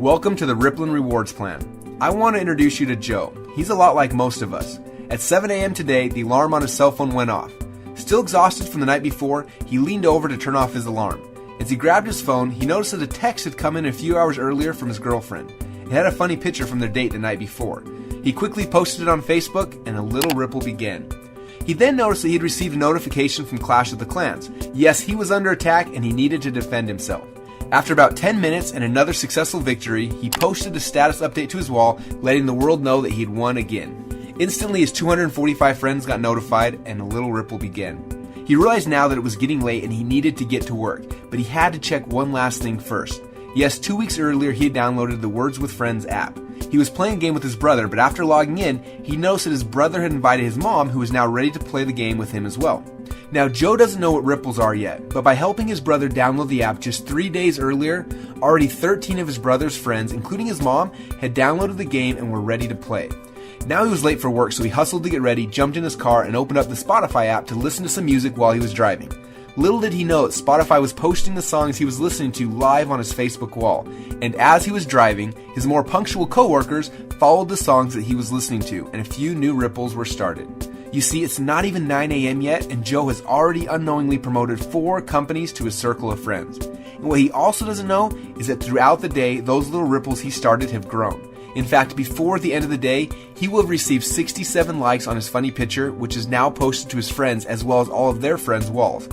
Welcome to the Rippln Rewards Plan. I want to introduce you to Joe. He's a lot like most of us. At 7 a.m. today, the alarm on his cell phone went off. Still exhausted from the night before, he leaned over to turn off his alarm. As he grabbed his phone, he noticed that a text had come in a few hours earlier from his girlfriend. It had a funny picture from their date the night before. He quickly posted it on Facebook, and a little ripple began. He then noticed that he had received a notification from Clash of the Clans. Yes, he was under attack and he needed to defend himself. After about 10 minutes and another successful victory, he posted a status update to his wall, letting the world know that he had won again. Instantly, his 245 friends got notified and a little ripple began. He realized now that it was getting late and he needed to get to work, but he had to check one last thing first. Yes, 2 weeks earlier he had downloaded the Words with Friends app. He was playing a game with his brother, but after logging in, he noticed that his brother had invited his mom, who was now ready to play the game with him as well. Now, Joe doesn't know what ripples are yet, but by helping his brother download the app just 3 days earlier, already 13 of his brother's friends, including his mom, had downloaded the game and were ready to play. Now he was late for work, so he hustled to get ready, jumped in his car, and opened up the Spotify app to listen to some music while he was driving. Little did he know that Spotify was posting the songs he was listening to live on his Facebook wall, and as he was driving, his more punctual coworkers followed the songs that he was listening to, and a few new ripples were started. You see, it's not even 9 a.m. yet, and Joe has already unknowingly promoted 4 companies to his circle of friends. And what he also doesn't know is that throughout the day, those little ripples he started have grown. In fact, before the end of the day, he will have received 67 likes on his funny picture, which is now posted to his friends as well as all of their friends' walls.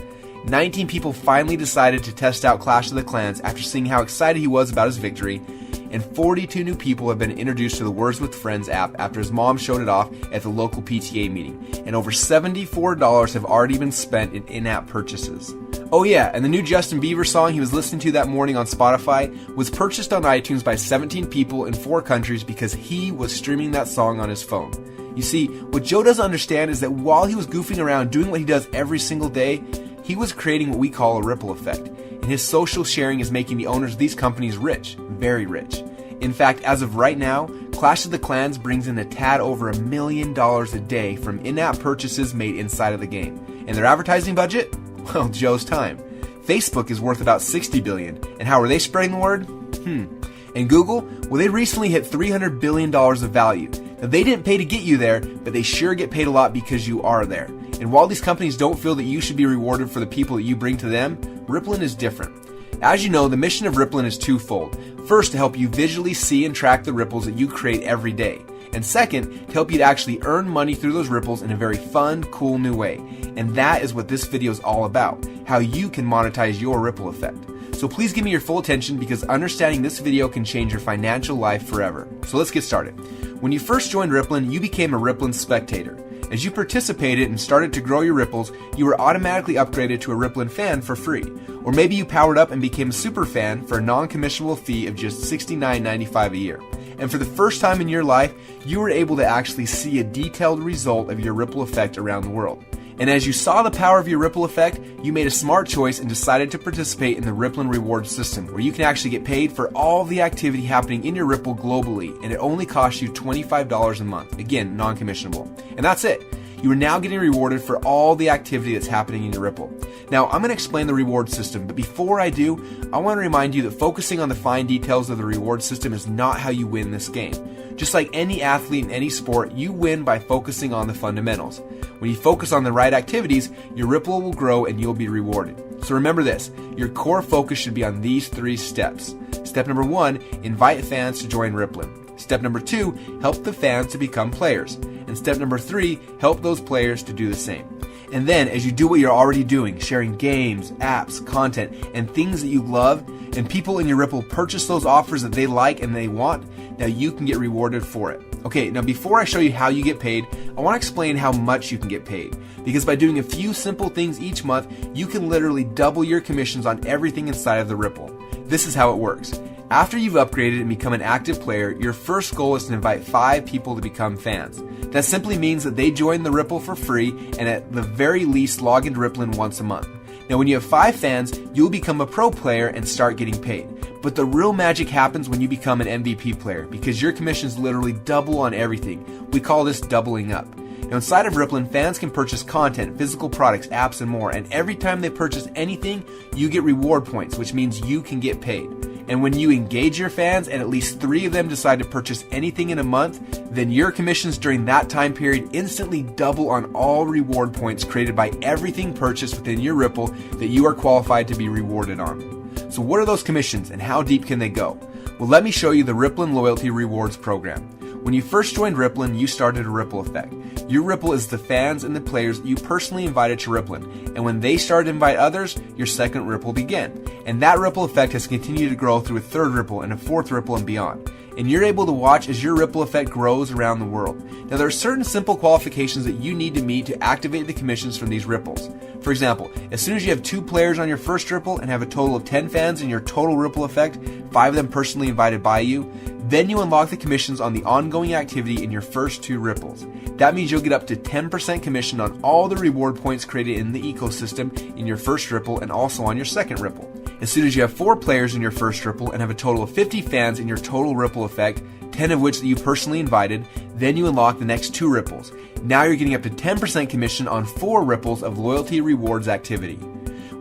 19 people finally decided to test out Clash of the Clans after seeing how excited he was about his victory, and 42 new people have been introduced to the Words with Friends app after his mom showed it off at the local PTA meeting, and over $74 have already been spent in in-app purchases. Oh yeah, and the new Justin Bieber song he was listening to that morning on Spotify was purchased on iTunes by 17 people in 4 countries because he was streaming that song on his phone. You see, what Joe doesn't understand is that while he was goofing around doing what he does every single day, he was creating what we call a ripple effect, and his social sharing is making the owners of these companies rich, very rich. In fact, as of right now, Clash of the Clans brings in a tad over $1 million a day from in-app purchases made inside of the game. And their advertising budget? Well, Joe's time. Facebook is worth about $60 billion, and how are they spreading the word? And Google? Well, they recently hit $300 billion of value. Now, they didn't pay to get you there, but they sure get paid a lot because you are there. And while these companies don't feel that you should be rewarded for the people that you bring to them, Rippln is different. As you know, the mission of Rippln is twofold. First, to help you visually see and track the ripples that you create every day. And second, to help you to actually earn money through those ripples in a very fun, cool new way. And that is what this video is all about, how you can monetize your ripple effect. So please give me your full attention because understanding this video can change your financial life forever. So let's get started. When you first joined Rippln, you became a Rippln spectator. As you participated and started to grow your ripples, you were automatically upgraded to a Rippln fan for free. Or maybe you powered up and became a super fan for a non-commissionable fee of just $69.95 a year. And for the first time in your life, you were able to actually see a detailed result of your ripple effect around the world. And as you saw the power of your ripple effect, you made a smart choice and decided to participate in the Rippln reward system, where you can actually get paid for all the activity happening in your ripple globally, and it only costs you $25 a month. Again, non-commissionable. And that's it. You are now getting rewarded for all the activity that's happening in your ripple. Now, I'm going to explain the reward system, but before I do, I want to remind you that focusing on the fine details of the reward system is not how you win this game. Just like any athlete in any sport, you win by focusing on the fundamentals. When you focus on the right activities, your ripple will grow and you'll be rewarded. So remember this, your core focus should be on these 3 steps. Step number 1, invite fans to join Rippln. Step number 2, help the fans to become players. And step number 3, help those players to do the same. And then, as you do what you're already doing, sharing games, apps, content, and things that you love, and people in your Ripple purchase those offers that they like and they want, now you can get rewarded for it. Okay, now before I show you how you get paid, I want to explain how much you can get paid. Because by doing a few simple things each month, you can literally double your commissions on everything inside of the Ripple. This is how it works. After you've upgraded and become an active player, your first goal is to invite 5 people to become fans. That simply means that they join the Ripple for free and at the very least log into Rippln once a month. Now when you have 5 fans, you'll become a pro player and start getting paid. But the real magic happens when you become an MVP player because your commissions literally double on everything. We call this doubling up. Now inside of Rippln, fans can purchase content, physical products, apps, and more, and every time they purchase anything, you get reward points, which means you can get paid. And when you engage your fans and at least 3 of them decide to purchase anything in a month, then your commissions during that time period instantly double on all reward points created by everything purchased within your Ripple that you are qualified to be rewarded on. So what are those commissions and how deep can they go? Well, let me show you the Rippln Loyalty Rewards program. When you first joined Rippln, you started a ripple effect. Your ripple is the fans and the players that you personally invited to Rippln, and when they started to invite others, your second ripple began. And that ripple effect has continued to grow through a third ripple and a fourth ripple and beyond. And you're able to watch as your ripple effect grows around the world. Now, there are certain simple qualifications that you need to meet to activate the commissions from these ripples. For example, as soon as you have 2 players on your first ripple and have a total of 10 fans in your total ripple effect, 5 of them personally invited by you, then you unlock the commissions on the ongoing activity in your first 2 ripples. That means you'll get up to 10% commission on all the reward points created in the ecosystem in your first ripple and also on your second ripple. As soon as you have 4 players in your first ripple and have a total of 50 fans in your total ripple effect, 10 of which that you personally invited, then you unlock the next 2 ripples. Now you're getting up to 10% commission on 4 ripples of loyalty rewards activity.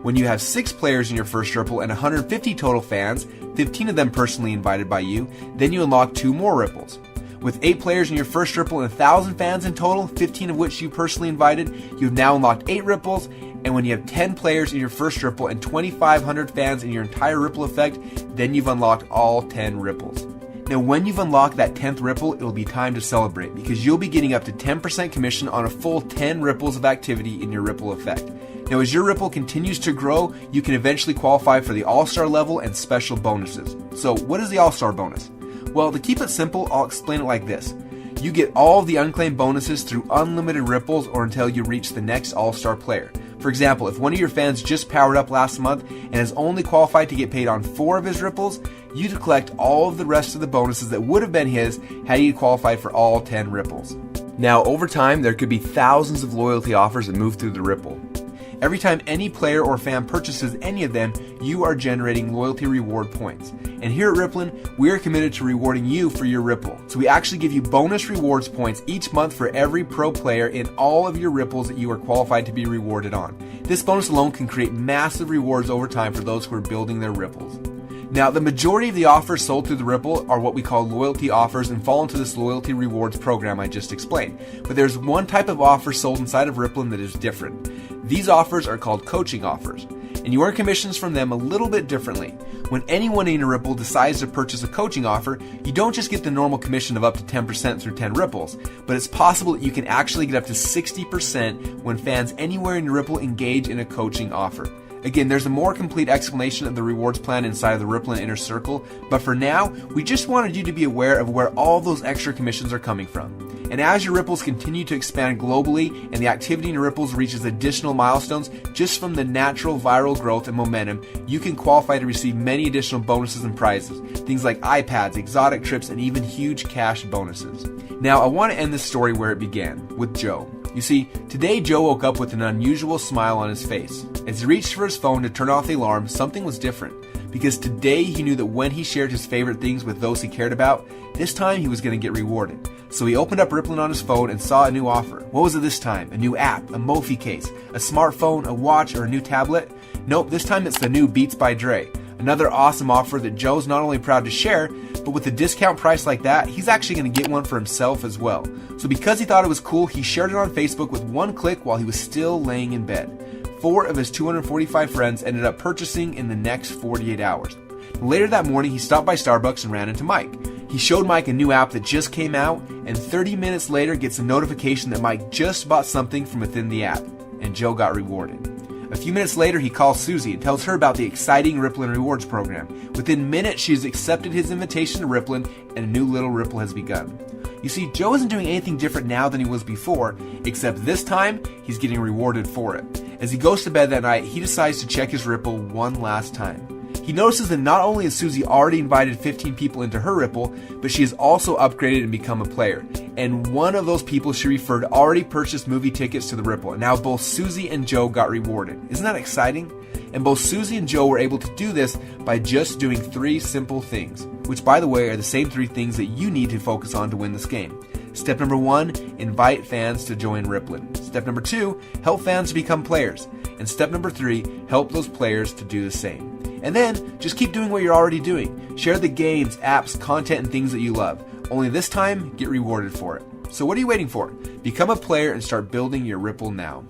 When you have 6 players in your first ripple and 150 total fans, 15 of them personally invited by you, then you unlock 2 more ripples. With 8 players in your first ripple and 1,000 fans in total, 15 of which you personally invited, you've now unlocked 8 ripples. And when you have 10 players in your first ripple and 2,500 fans in your entire ripple effect, then you've unlocked all 10 ripples. Now, when you've unlocked that 10th ripple, it'll be time to celebrate because you'll be getting up to 10% commission on a full 10 ripples of activity in your ripple effect. Now, as your ripple continues to grow, you can eventually qualify for the All-Star level and special bonuses. So, what is the All-Star bonus? Well, to keep it simple, I'll explain it like this. You get all of the unclaimed bonuses through unlimited ripples or until you reach the next All-Star player. For example, if one of your fans just powered up last month and is only qualified to get paid on 4 of his ripples, you collect all of the rest of the bonuses that would have been his had he qualified for all 10 ripples. Now, over time, there could be thousands of loyalty offers that move through the ripple. Every time any player or fan purchases any of them, you are generating loyalty reward points. And here at Rippln, we are committed to rewarding you for your ripple. So we actually give you bonus rewards points each month for every pro player in all of your ripples that you are qualified to be rewarded on. This bonus alone can create massive rewards over time for those who are building their ripples. Now, the majority of the offers sold through the Ripple are what we call loyalty offers and fall into this loyalty rewards program I just explained. But there's one type of offer sold inside of Rippln that is different. These offers are called coaching offers, and you earn commissions from them a little bit differently. When anyone in a Ripple decides to purchase a coaching offer, you don't just get the normal commission of up to 10% through 10 ripples, but it's possible that you can actually get up to 60% when fans anywhere in your Ripple engage in a coaching offer. Again, there's a more complete explanation of the rewards plan inside of the Rippln Inner Circle, but for now, we just wanted you to be aware of where all those extra commissions are coming from. And as your ripples continue to expand globally and the activity in your ripples reaches additional milestones just from the natural viral growth and momentum, you can qualify to receive many additional bonuses and prizes, things like iPads, exotic trips, and even huge cash bonuses. Now, I want to end this story where it began, with Joe. You see, today Joe woke up with an unusual smile on his face. As he reached for his phone to turn off the alarm, something was different. Because today he knew that when he shared his favorite things with those he cared about, this time he was going to get rewarded. So he opened up Rippln on his phone and saw a new offer. What was it this time? A new app, a Mophie case, a smartphone, a watch, or a new tablet? Nope, this time it's the new Beats by Dre. Another awesome offer that Joe's not only proud to share, but with a discount price like that, he's actually going to get one for himself as well. So because he thought it was cool, he shared it on Facebook with one click while he was still laying in bed. 4 of his 245 friends ended up purchasing in the next 48 hours. Later that morning, he stopped by Starbucks and ran into Mike. He showed Mike a new app that just came out, and 30 minutes later gets a notification that Mike just bought something from within the app, and Joe got rewarded. A few minutes later, he calls Susie and tells her about the exciting Rippln Rewards program. Within minutes, she has accepted his invitation to Rippln, and a new little Ripple has begun. You see, Joe isn't doing anything different now than he was before, except this time, he's getting rewarded for it. As he goes to bed that night, he decides to check his Ripple one last time. He notices that not only has Susie already invited 15 people into her Ripple, but she has also upgraded and become a player. And one of those people she referred already purchased movie tickets to the Ripple. And now both Susie and Joe got rewarded. Isn't that exciting? And both Susie and Joe were able to do this by just doing 3 simple things, which by the way are the same 3 things that you need to focus on to win this game. Step number 1, invite fans to join Rippln. Step number 2, help fans to become players. And step number 3, help those players to do the same. And then, just keep doing what you're already doing. Share the games, apps, content, and things that you love. Only this time, get rewarded for it. So what are you waiting for? Become a player and start building your Rippln now.